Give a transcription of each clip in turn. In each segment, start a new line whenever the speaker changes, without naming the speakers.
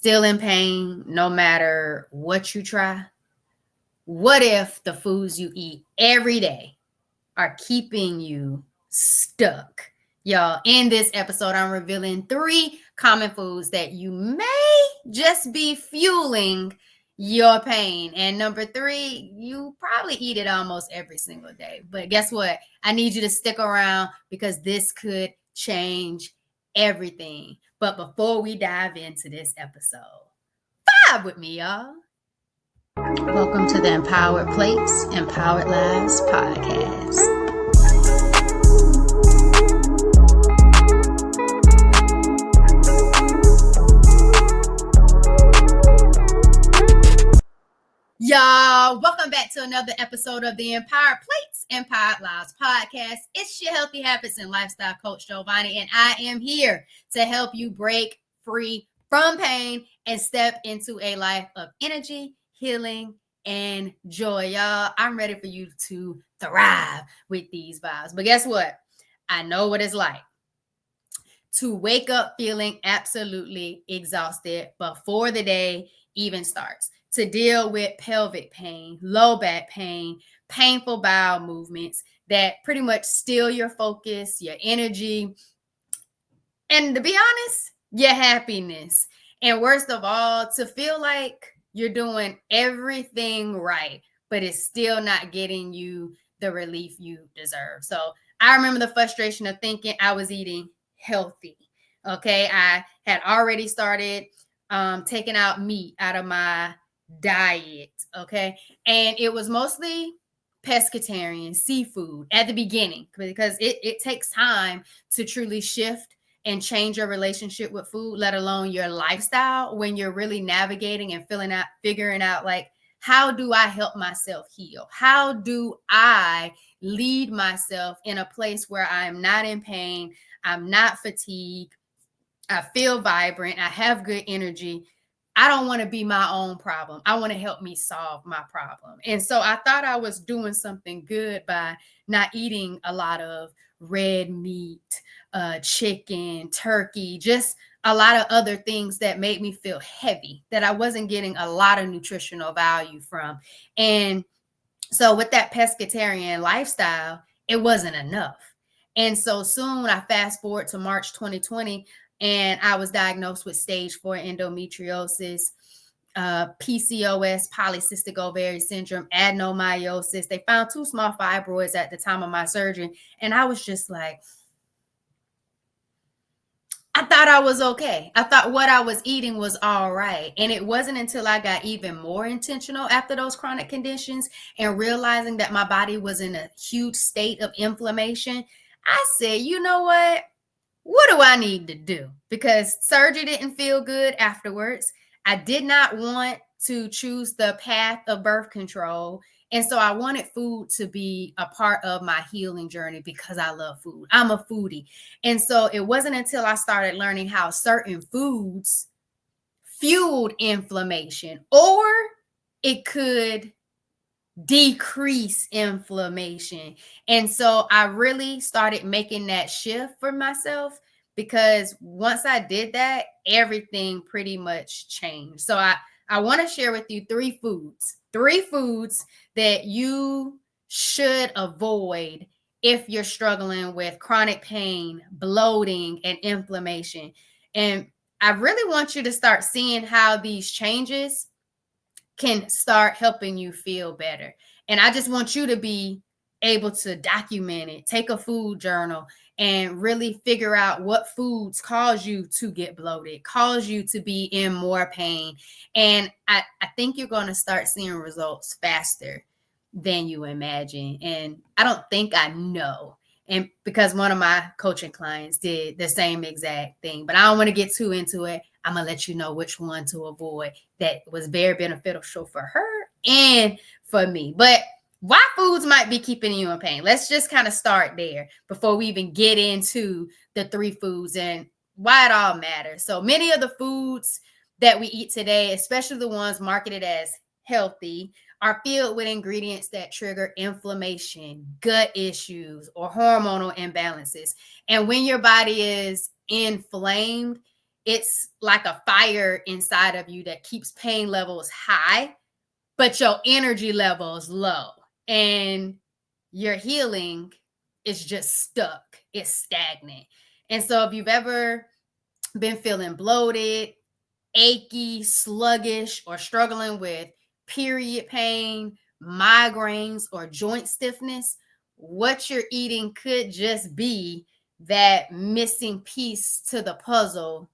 still in pain no matter what you try? What if the foods you eat every day are keeping you stuck? Y'all, in this episode, I'm revealing 3 common foods that you may just be fueling your pain. And number 3, you probably eat it almost every single day. But guess what? I need you to stick around because this could change everything. But before we dive into this episode, vibe with me, y'all. Welcome to the Empowered Plates, Empowered Lives podcast. Y'all, welcome back to another episode of the Empowered Plates, Empowered Lives podcast. It's your Healthy Habits and Lifestyle Coach Jovonnie, and I am here to help you break free from pain and step into a life of energy, healing, and joy. Y'all, I'm ready for you to thrive with these vibes. But guess what? I know what it's like to wake up feeling absolutely exhausted before the day even starts, to deal with pelvic pain, low back pain, painful bowel movements that pretty much steal your focus, your energy, and to be honest, your happiness. And worst of all, to feel like you're doing everything right, but it's still not getting you the relief you deserve. So I remember the frustration of thinking I was eating healthy. Okay. I had already started taking out meat out of my diet. Okay. And it was mostly pescatarian, seafood at the beginning, because it takes time to truly shift and change your relationship with food, let alone your lifestyle, when you're really navigating and figuring out like, how do I help myself heal? How do I lead myself in a place where I'm not in pain, I'm not fatigued, I feel vibrant, I have good energy. I don't want to be my own problem. I want to help me solve my problem. And so I thought I was doing something good by not eating a lot of red meat, chicken, turkey, just a lot of other things that made me feel heavy, that I wasn't getting a lot of nutritional value from. And so with that pescatarian lifestyle, it wasn't enough. And so soon I fast forward to March 2020, and I was diagnosed with stage 4 endometriosis, PCOS, polycystic ovary syndrome, adenomyosis. They found 2 small fibroids at the time of my surgery. And I was just like, I thought I was okay. I thought what I was eating was all right. And it wasn't until I got even more intentional after those chronic conditions and realizing that my body was in a huge state of inflammation, I said, you know what do I need to do? Because surgery didn't feel good afterwards. I did not want to choose the path of birth control. And so I wanted food to be a part of my healing journey because I love food. I'm a foodie. And so it wasn't until I started learning how certain foods fueled inflammation, or it could decrease inflammation. And so I really started making that shift for myself, because once I did that, everything pretty much changed. So I want to share with you 3 foods that you should avoid if you're struggling with chronic pain, bloating, and inflammation. And I really want you to start seeing how these changes can start helping you feel better. And I just want you to be able to document it, take a food journal, and really figure out what foods cause you to get bloated, cause you to be in more pain. And I think you're going to start seeing results faster than you imagine. And I don't think I know. And because one of my coaching clients did the same exact thing, but I don't want to get too into it. I'm going to let you know which one to avoid that was very beneficial for her and for me. But why foods might be keeping you in pain? Let's just kind of start there before we even get into the 3 foods and why it all matters. So many of the foods that we eat today, especially the ones marketed as healthy, are filled with ingredients that trigger inflammation, gut issues, or hormonal imbalances. And when your body is inflamed, it's like a fire inside of you that keeps pain levels high, but your energy levels low, and your healing is just stuck. It's stagnant. And so if you've ever been feeling bloated, achy, sluggish, or struggling with period pain, migraines, or joint stiffness, what you're eating could just be that missing piece to the puzzle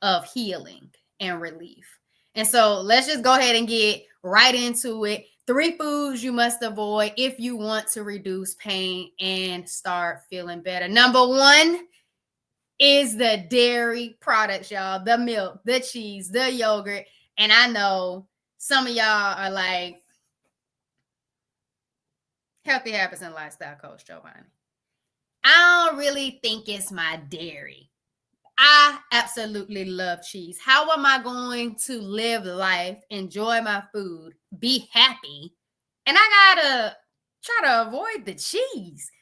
of healing and relief. And so let's just go ahead and get right into it. 3 foods you must avoid if you want to reduce pain and start feeling better. Number 1 is the dairy products, y'all. The milk, the cheese, the yogurt. And I know some of y'all are like, Healthy Habits and Lifestyle Coach Jovonnie, I don't really think it's my dairy. I absolutely love cheese. How am I going to live life, enjoy my food, be happy, and I gotta try to avoid the cheese?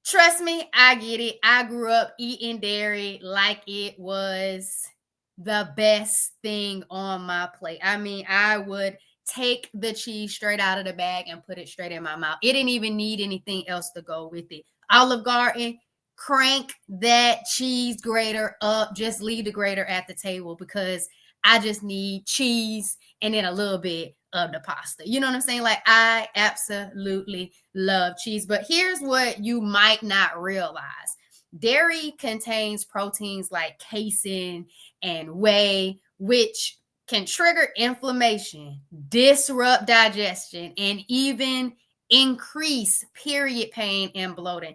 Trust me, I get it. I grew up eating dairy like it was the best thing on my plate. I mean, I would take the cheese straight out of the bag and put it straight in my mouth. It didn't even need anything else to go with it. Olive Garden, crank that cheese grater up. Just leave the grater at the table because I just need cheese and then a little bit of the pasta. You know what I'm saying? Like, I absolutely love cheese. But here's what you might not realize. Dairy contains proteins like casein and whey, which can trigger inflammation, disrupt digestion, and even increase period pain and bloating.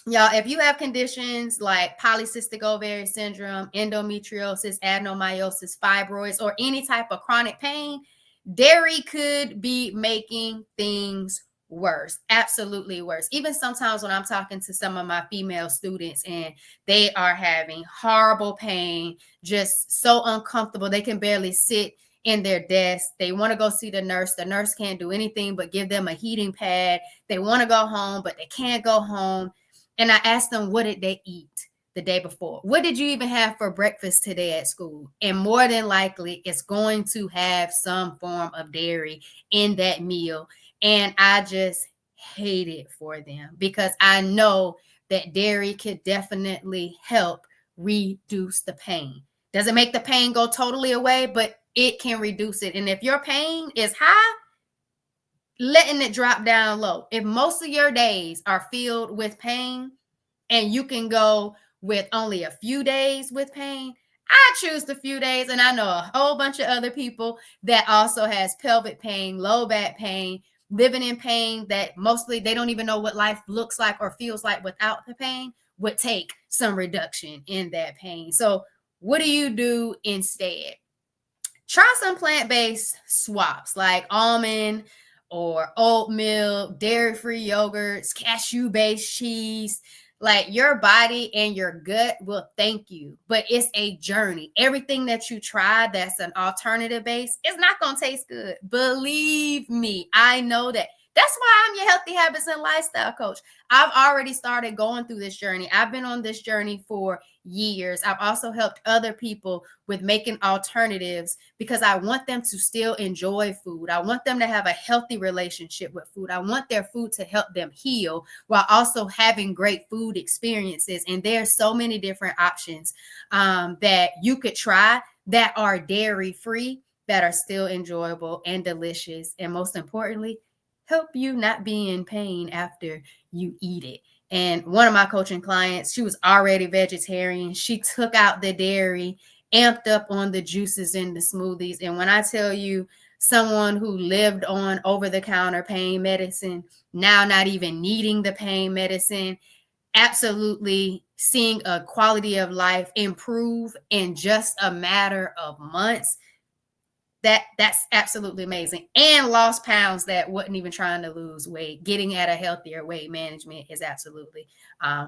Y'all, if you have conditions like polycystic ovary syndrome, endometriosis, adenomyosis, fibroids, or any type of chronic pain, dairy could be making things worse, absolutely worse. Even sometimes when I'm talking to some of my female students and they are having horrible pain, just so uncomfortable, they can barely sit in their desk. They want to go see the nurse. The nurse can't do anything but give them a heating pad. They want to go home, but they can't go home. And I asked them, what did they eat the day before? What did you even have for breakfast today at school? And more than likely, it's going to have some form of dairy in that meal. And I just hate it for them because I know that dairy could definitely help reduce the pain. Doesn't make the pain go totally away, but it can reduce it. And if your pain is high, letting it drop down low. If most of your days are filled with pain and you can go with only a few days with pain, I choose the few days. And I know a whole bunch of other people that also has pelvic pain, low back pain, living in pain that mostly they don't even know what life looks like or feels like without the pain, would take some reduction in that pain. So what do you do instead? Try some plant-based swaps like almond or oat milk, dairy-free yogurts, cashew-based cheese. Like, your body and your gut will thank you, but it's a journey. Everything that you try that's an alternative base is not going to taste good. Believe me, I know that. That's why I'm your Healthy Habits and Lifestyle Coach. I've already started going through this journey. I've been on this journey for years. I've also helped other people with making alternatives because I want them to still enjoy food. I want them to have a healthy relationship with food. I want their food to help them heal while also having great food experiences. And there's so many different options that you could try that are dairy-free, that are still enjoyable and delicious. And most importantly, help you not be in pain after you eat it. And one of my coaching clients, she was already vegetarian. She took out the dairy, amped up on the juices in the smoothies. And when I tell you, someone who lived on over-the-counter pain medicine, now not even needing the pain medicine, absolutely seeing a quality of life improve in just a matter of months, that's absolutely amazing. And lost pounds that wasn't even trying to lose weight. Getting at a healthier weight management is absolutely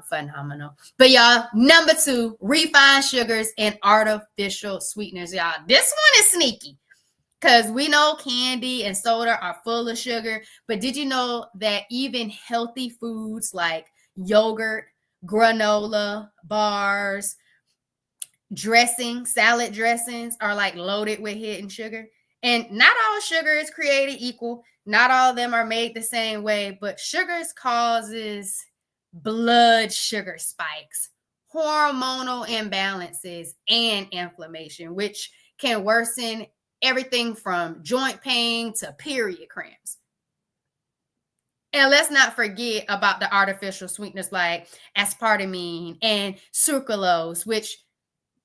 phenomenal. But y'all, number 2, refined sugars and artificial sweeteners. Y'all, this one is sneaky because we know candy and soda are full of sugar. But did you know that even healthy foods like yogurt, granola, bars, salad dressings are like loaded with hidden sugar. And not all sugar is created equal. Not all of them are made the same way, but sugars causes blood sugar spikes, hormonal imbalances, and inflammation, which can worsen everything from joint pain to period cramps. And let's not forget about the artificial sweeteners like aspartame and sucralose, which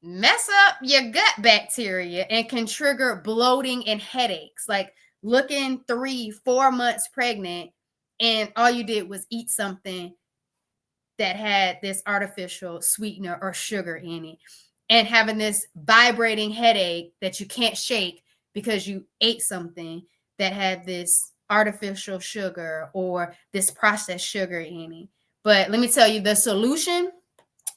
mess up your gut bacteria and can trigger bloating and headaches. Like looking 3-4 months pregnant and all you did was eat something that had this artificial sweetener or sugar in it, and having this vibrating headache that you can't shake because you ate something that had this artificial sugar or this processed sugar in it. But let me tell you the solution: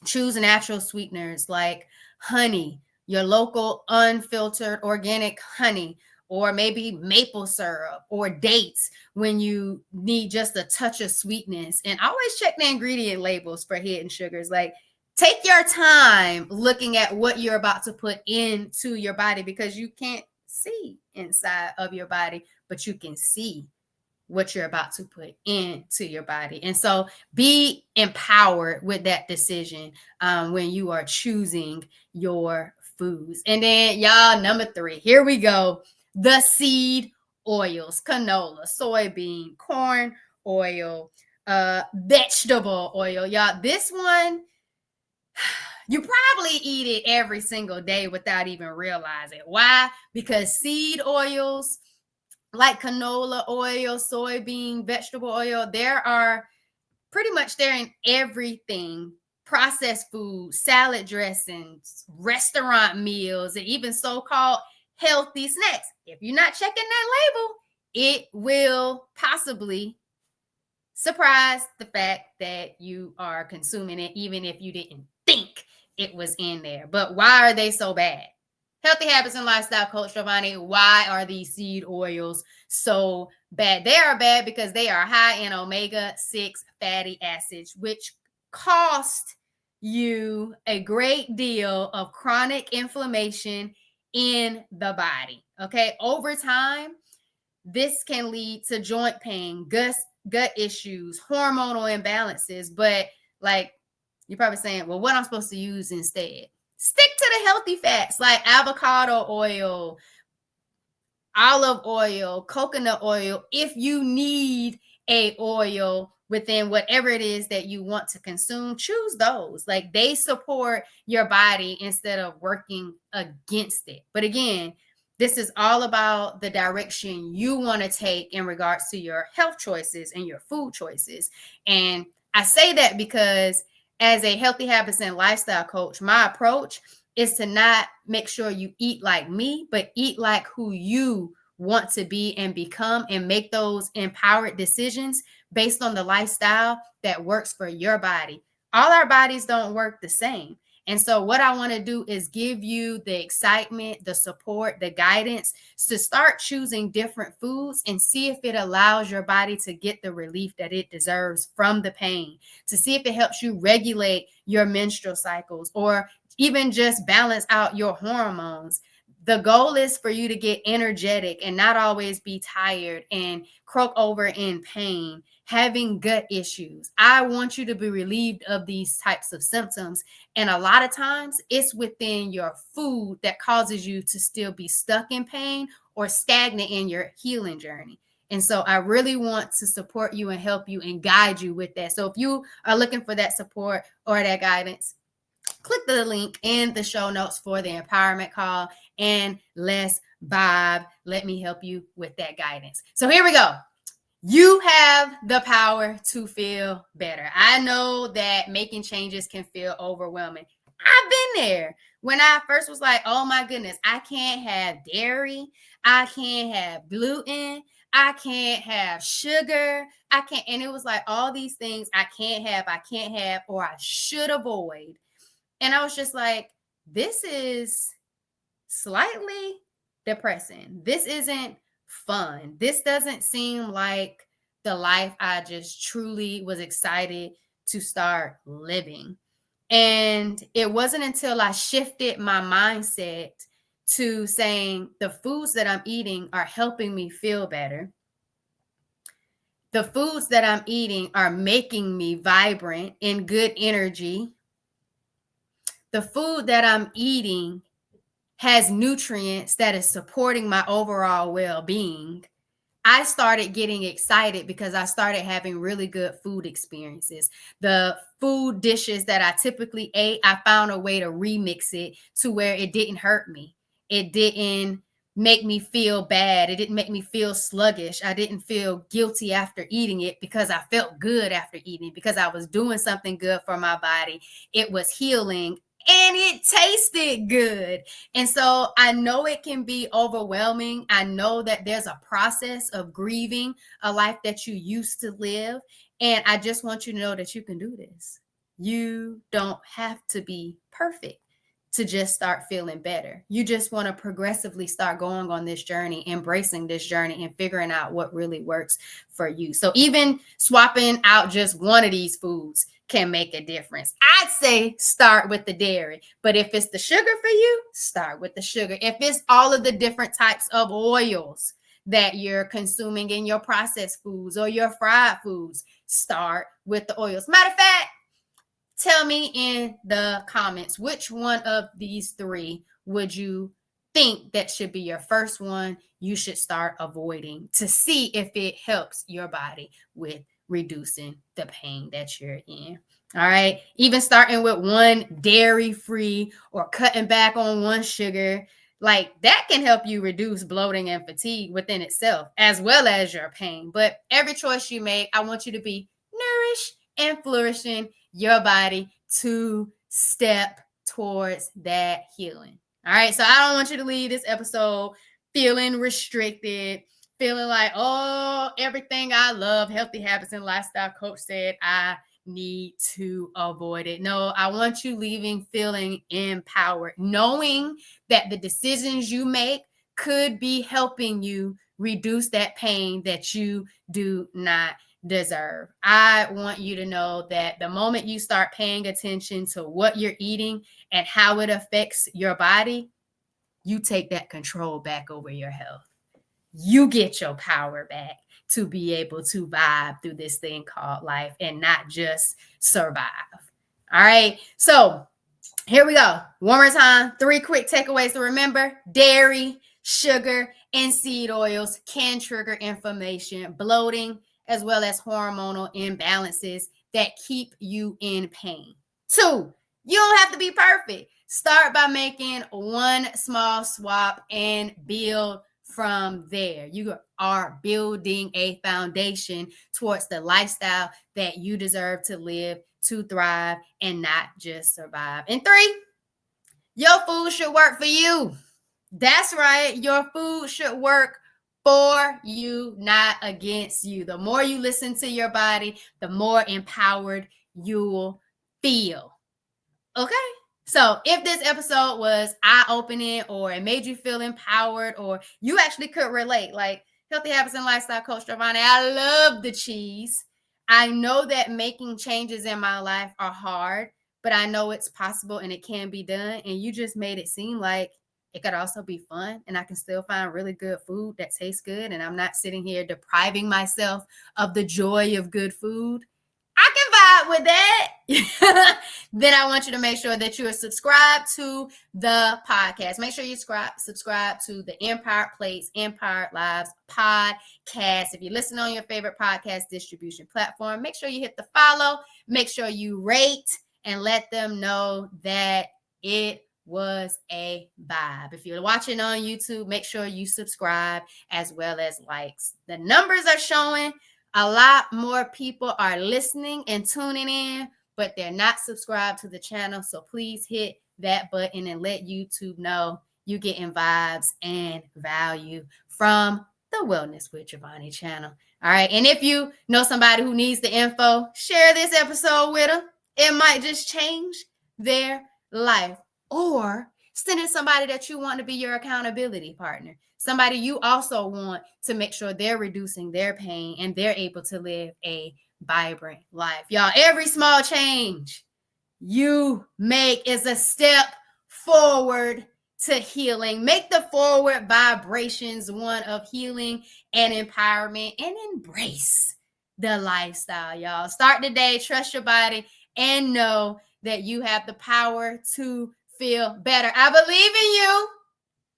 choose natural sweeteners like honey, your local unfiltered organic honey, or maybe maple syrup or dates when you need just a touch of sweetness. And always check the ingredient labels for hidden sugars. Like, take your time looking at what you're about to put into your body, because you can't see inside of your body, but you can see what you're about to put into your body. And so be empowered with that decision when you are choosing your foods. And then, y'all, number 3, here we go: the seed oils, canola, soybean, corn oil, vegetable oil. Y'all, this one, you probably eat it every single day without even realizing. Why? Because seed oils like canola oil, soybean, vegetable oil, they're in everything: processed food, salad dressings, restaurant meals, and even so-called healthy snacks. If you're not checking that label, it will possibly surprise the fact that you are consuming it, even if you didn't think it was in there. But why are they so bad? Healthy Habits and Lifestyle Coach Jovonnie, why are these seed oils so bad? They are bad because they are high in omega-6 fatty acids, which cost you a great deal of chronic inflammation in the body. Okay, over time, this can lead to joint pain, gut issues, hormonal imbalances. But like, you're probably saying, well, what I'm supposed to use instead? Stick to the healthy fats like avocado oil, olive oil, coconut oil. If you need a oil within whatever it is that you want to consume, choose those. Like, they support your body instead of working against it. But again, this is all about the direction you want to take in regards to your health choices and your food choices. And I say that because as a healthy habits and lifestyle coach, my approach is to not make sure you eat like me, but eat like who you want to be and become, and make those empowered decisions based on the lifestyle that works for your body. All our bodies don't work the same. And so what I want to do is give you the excitement, the support, the guidance to start choosing different foods and see if it allows your body to get the relief that it deserves from the pain, to see if it helps you regulate your menstrual cycles or even just balance out your hormones. The goal is for you to get energetic and not always be tired and croak over in pain, having gut issues. I want you to be relieved of these types of symptoms. And a lot of times it's within your food that causes you to still be stuck in pain or stagnant in your healing journey. And so I really want to support you and help you and guide you with that. So if you are looking for that support or that guidance, click the link in the show notes for the empowerment call, and let's vibe. Let me help you with that guidance. So here we go. You have the power to feel better. I know that making changes can feel overwhelming. I've been there when I first was like, oh my goodness, I can't have dairy. I can't have gluten. I can't have sugar. I can't. And it was like all these things I can't have, or I should avoid. And I was just like, this is slightly depressing. This isn't fun. This doesn't seem like the life I just truly was excited to start living. And it wasn't until I shifted my mindset to saying the foods that I'm eating are helping me feel better. The foods that I'm eating are making me vibrant and good energy. The food that I'm eating has nutrients that is supporting my overall well-being. I started getting excited because I started having really good food experiences. The food dishes that I typically ate, I found a way to remix it to where it didn't hurt me. It didn't make me feel bad. It didn't make me feel sluggish. I didn't feel guilty after eating it because I felt good after eating it, because I was doing something good for my body. It was healing and it tasted good. And so I know it can be overwhelming. I know that there's a process of grieving a life that you used to live. And I just want you to know that you can do this. You don't have to be perfect to just start feeling better. You just want to progressively start going on this journey, embracing this journey, and figuring out what really works for you. So even swapping out just one of these foods can make a difference. I'd say start with the dairy, but if it's the sugar for you, start with the sugar. If it's all of the different types of oils that you're consuming in your processed foods or your fried foods, start with the oils. Matter of fact, tell me in the comments, which one of these three would you think that should be your first one you should start avoiding to see if it helps your body with reducing the pain that you're in. All right. Even starting with one dairy-free or cutting back on one sugar, like that can help you reduce bloating and fatigue within itself, as well as your pain. But every choice you make, I want you to be nourished and flourishing your body to step towards that healing. All right. So I don't want you to leave this episode feeling restricted, feeling like, oh, everything I love, Healthy Habits and Lifestyle Coach said I need to avoid it. No, I want you leaving feeling empowered, knowing that the decisions you make could be helping you reduce that pain that you do not deserve. I want you to know that the moment you start paying attention to what you're eating and how it affects your body, you take that control back over your health. You get your power back to be able to vibe through this thing called life and not just survive. All right. So here we go. One more time. 3 quick takeaways to remember. Dairy, sugar, and seed oils can trigger inflammation, bloating, as well as hormonal imbalances that keep you in pain. 2, you don't have to be perfect. Start by making one small swap and build from there. You are building a foundation towards the lifestyle that you deserve to live, to thrive, and not just survive. And 3, your food should work for you. That's right. Your food should work for you, not against you. The more you listen to your body, the more empowered you'll feel. Okay? So if this episode was eye-opening or it made you feel empowered or you actually could relate, like Healthy Habits and Lifestyle Coach Jovonnie, I love the cheese. I know that making changes in my life are hard, but I know it's possible and it can be done. And you just made it seem like it could also be fun and I can still find really good food that tastes good. And I'm not sitting here depriving myself of the joy of good food. I can vibe with that. Then I want you to make sure that you are subscribed to the podcast. Make sure you subscribe to the Empire Plates, Empire Lives podcast. If you listen on your favorite podcast distribution platform, make sure you hit the follow. Make sure you rate and let them know that it was a vibe. If you're watching on YouTube, make sure you subscribe as well as likes. The numbers are showing a lot more people are listening and tuning in, but they're not subscribed to the channel. So please hit that button and let YouTube know you getting vibes and value from the Wellness with Jovonnie channel. All right. And if you know somebody who needs the info, share this episode with them. It might just change their life. Or send in somebody that you want to be your accountability partner. Somebody you also want to make sure they're reducing their pain and they're able to live a vibrant life. Y'all, every small change you make is a step forward to healing. Make the forward vibrations one of healing and empowerment, and embrace the lifestyle, y'all. Start the day, trust your body, and know that you have the power to feel better. I believe in you,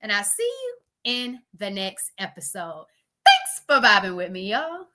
and I see you in the next episode. Thanks for vibing with me, y'all.